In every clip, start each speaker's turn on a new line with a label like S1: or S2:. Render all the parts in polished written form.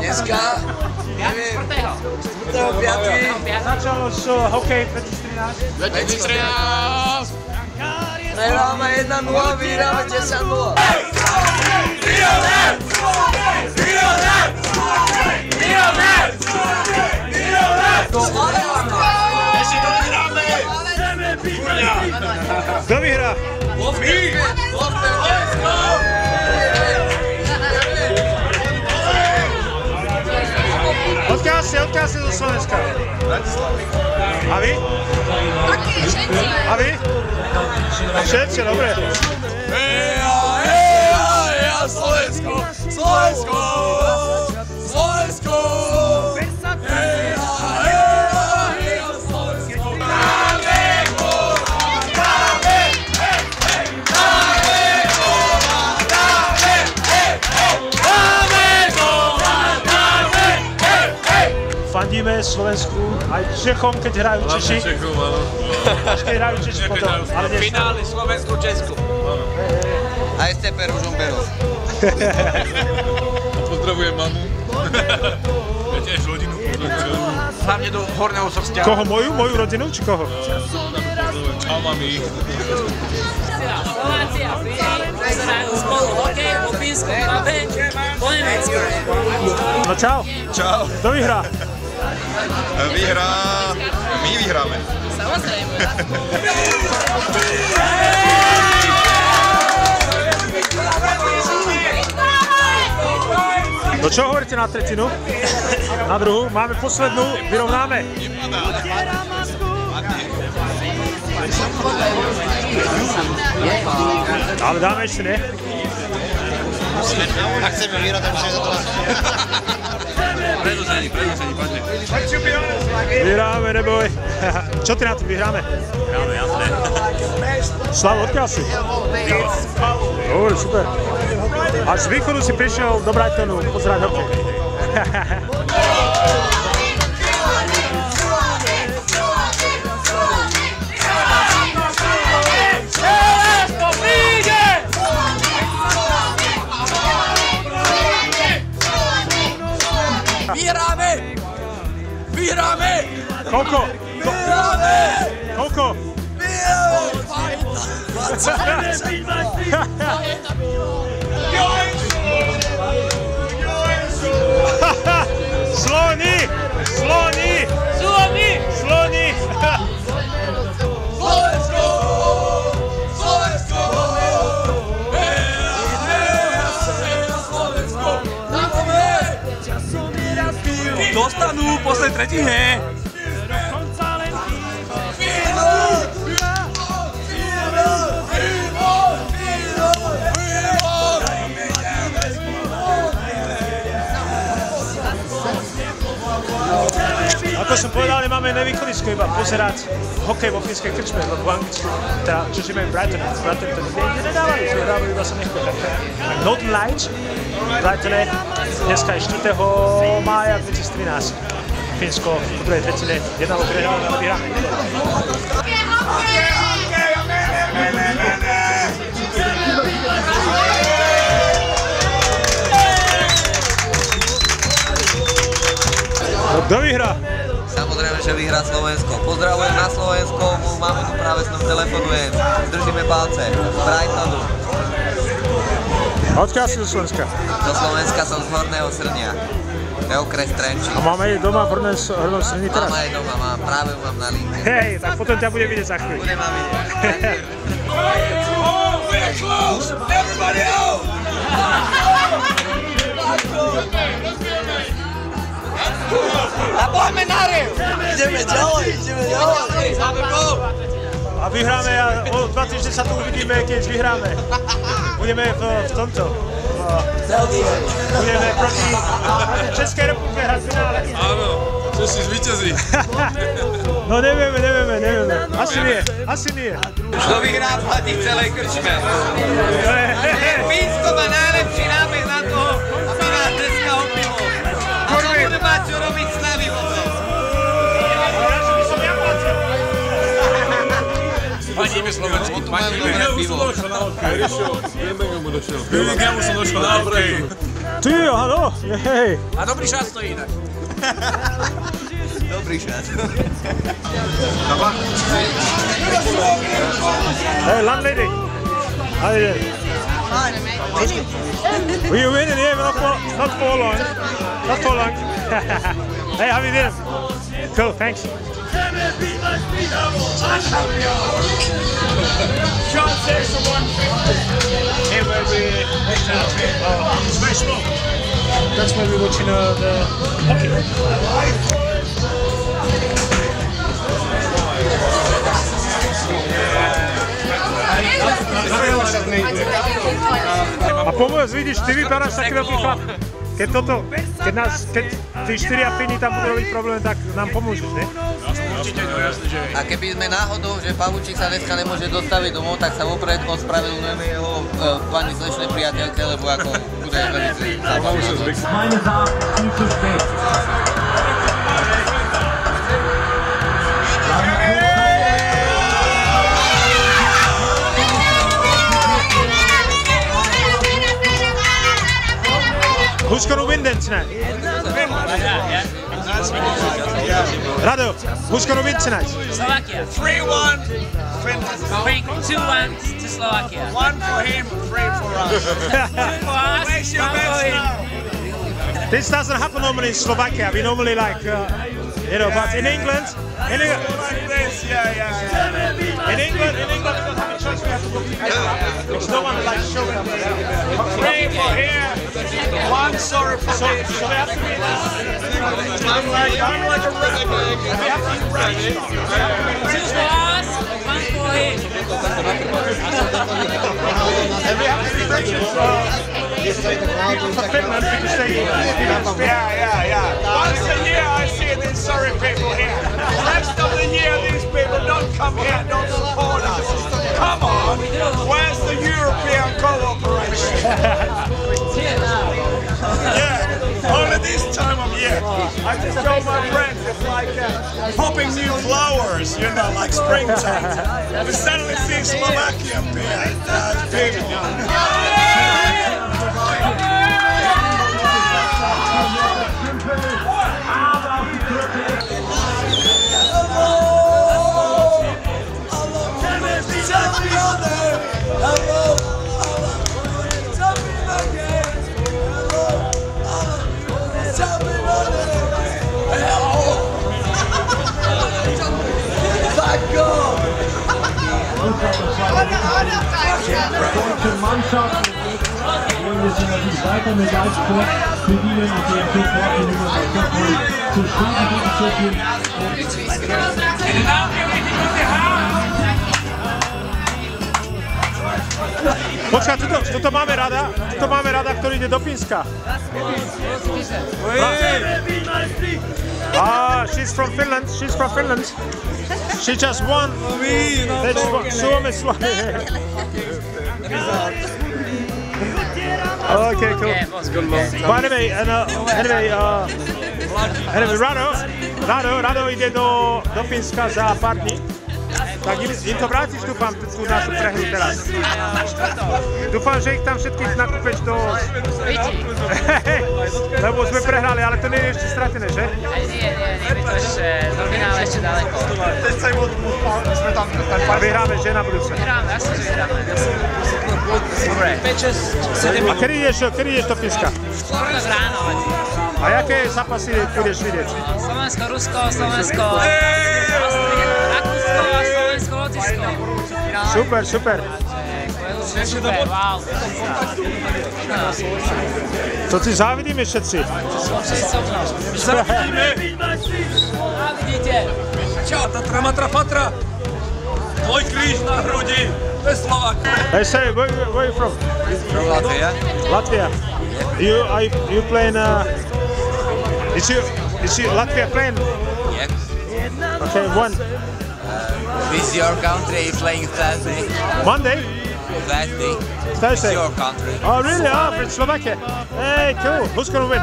S1: Dneska, neviem, 4.5.
S2: Začalo hokej 2013.
S1: Prehráme 1-0, vyhráme 10-0.
S2: Kto vyhrá? Odkiaľ si zo Slovenska? A vy? A vy? Všetci, dobre.
S1: Slovensko! Slovensko! Slovensko!
S2: Fandíme Slovensku aj Čechom, keď hrajú Češi. Až keď hrajú Češi potom.
S1: Finále Slovensku-Česku. A STP Ružomberov.
S3: Pozdravujem mamu. Ja tiež rodinu pozdravujem.
S1: Hlavne do Horného Srstia.
S2: Koho? Moju rodinu, či koho?
S3: Čau mami.
S4: Slováci a Fíni pozerajú spolu hokej vo fínskom klube po Nemecku.
S2: No čau.
S3: Čau.
S2: Kto vyhrá?
S3: My vyhráme.
S4: Samozrejme.
S2: No čo hovoríte na tretinu? Na druhú? Máme poslednú, vyrovnáme. Ale dáme ešte, ne?
S1: Ak chceme vyhrať, tak musíme za to dať.
S3: Predlžení, padne.
S2: Vyhráme, neboj. Čo ty na to vyhráme?
S3: Vyhráme, jasné.
S2: Slavo, odkiaľ si? Dobre, super. Až z východu si prišiel do Brightonu pozerať hokej.
S1: Vyhráme! Vyhráme!
S2: Koľko?
S1: Vyhráme!
S2: Koľko? Sloni! Sloni!
S4: Sloni!
S2: Sloni!
S1: Slovensko! Slovensko! Slovensko!
S3: Dostanú poslednej tretine.
S2: Ako som povedal, nemáme iné východisko, iba pozerať hokej vo fínskej krčme, lebo v Anglicku, teda čo žijeme v Brightone. V Brightone to nikde nedávajú, hrávajú iba sa nechko. Northern Lights v Brightone dneska je 4. mája 2013. Fínsko v druhej tretine 1-0 prehráme, ale vyhráme. Kto vyhrá?
S1: Samozrejme, že vyhrá Slovensko. Pozdravujem na Slovensko, máme tu práve s ním telefonujem. Držíme palce. Z Brightonu.
S2: Odkiaľ si do Slovenska?
S1: Do Slovenska som z Horného Srnia. To je okres Trenčín.
S2: A máme jej doma v Hornom Srni teraz?
S1: Mám aj doma, práve ju mám na linke.
S2: Hej, tak potom ťa budem vidieť za chvíľu.
S1: Budem ma vidieť.
S3: Everybody out!
S1: A poďme na rev! Ideme ďalej, ideme ďalej.
S2: A vyhráme a o 2 týždne sa tu uvidíme, keď vyhráme. Budeme v tomto. Budeme proti Českej republike hrať v finále.
S3: Áno, čo si zvíťazí.
S2: No nevieme. Asi nie.
S1: Kto vyhrá, platí v celej krčme. Fínsko má najlepší nábeh na to, aby nás dneska opilo. A to bude mať čo robiť s nami potom.
S3: Fandíme Slovensku, fandíme.
S1: Dobré pivo.
S3: Birminghamu som došiel na hokej.
S2: Ty, haló, hej.
S3: A dobrý šat stojí inak.
S1: Dobrý šat.
S2: Hey, landlady. How are you? Were you winning here? Not for long. Not for long. Hey, how are you doing? Cool, thanks. Here where we it's very small. That's where we're watching the hockey. A pomôcť, vidíš, ty vypadáš taký veľký chlap. Keď tí 4 Fíni tam budú robiť problém, tak nám pomôžeš, ne?
S3: Určite, no jasne, že
S1: A keby sme náhodou, že Pavučík sa dneska nemôže dostaviť domov, tak sa vopred ospravedlňujeme jeho pani slečnej priateľke, lebo ako bude veľmi zábavné.
S2: Who's going to win then tonight? Rado, who's going to win tonight?
S4: Slovakia.
S3: 3-1
S4: 2-1 to Slovakia.
S3: 1 for him, 3 for us.
S4: 2 for us, 1 for him.
S2: This doesn't happen normally in Slovakia. We normally like, but in England,
S3: Like this, yeah.
S2: in England, we don't have a choice. We have to go together. There's no one like showing up.
S3: 3 for here, 1 sorry for
S2: So
S3: this.
S2: we have to be
S3: I'm like a running back.
S2: we have to be ready.
S4: 2 for us, 1 for him.
S2: And we have to be ready for Finland because they
S3: Yeah. Once a year I see these sorry people here. The rest of the year these people don't come here, don't support us. Come on, where's the European cooperation? Yeah, only this time of year. I just show my friends it's like popping new flowers, like springtime. We suddenly see Slovakian beer.
S5: Mannschaft wollen wir sie natürlich weiter mit Leitsport bedienen und den Support zu Stunden zu gehen.
S2: Počkaj, tuto máme rada, ktorý ide do Fínska. She's from Finland. She just won. Suomi. Okay, cool. But anyway, Rado ide do Fínska za pár dní. Tak im to vrátiš, dúfam, tú našu prehru teraz. Dúfam, že ich tam všetkých nakúpeš do... Lebo sme prehrali, ale to nie je ešte stratené, že?
S4: Nie, my to ešte do finále ešte ďaleko.
S2: A vyhráme, že na budúce?
S4: Vyhráme, jasne, že vyhráme. Dobre. 5, 6, 7
S2: A kedy ideš do Fínska?
S4: Štvrtok ráno.
S2: A jaké zápasy budeš vidieť?
S4: Slovensko, Rusko, Slovensko, Rakúsko a Slovensko, Lotyšsko.
S2: Super.
S4: Super, wow.
S2: To si závidíme všetci.
S4: Závidíte.
S3: Čau, Tatra, Matra, Patra. Tvoj kríž na hrudi. To je Slovak.
S2: Hey, say, where are you from?
S1: From Latvia.
S2: Latvia. You playing? Is you Latvia playing?
S1: Yes.
S2: Okay, one.
S6: With your country playing Thursday.
S2: Monday?
S6: Thursday.
S2: Thursday.
S6: With your country.
S2: Oh, really? Oh, for Slovakia. Hey, cool. Who's going to win?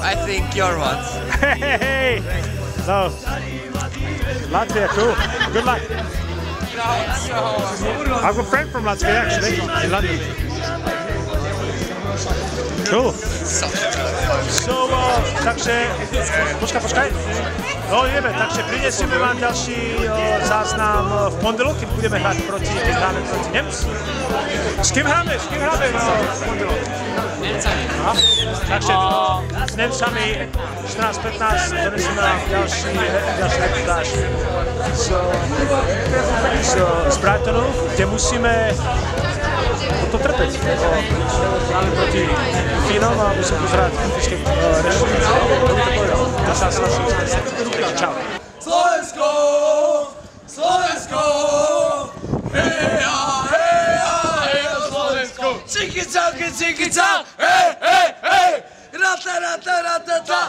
S6: I think your ones.
S2: Hey! No. Latvia, cool. Good luck. I've got a friend from Latvia actually, in London. Cool. So, takže, počkaj. No ideme, takže prinesieme vám ďalší záznam v pondelok, keď budeme hrať keď hráme proti Nemcom. S kým hráme v pondelok?
S4: Nemcami.
S2: Takže s Nemcami 14-15 donesieme vám ďalší reportáž z Brightonu, kde musíme to trpeť. Hráme proti Fínom a musím pozerať fínske reštaurácie. To by to povedal. Ja sa snažím. Čau.
S3: Slovensko! Slovensko! Heja, heja, heja, Slovensko! Cikica, cikica! Hej, hej, hej! Rata, rata, rata, rata!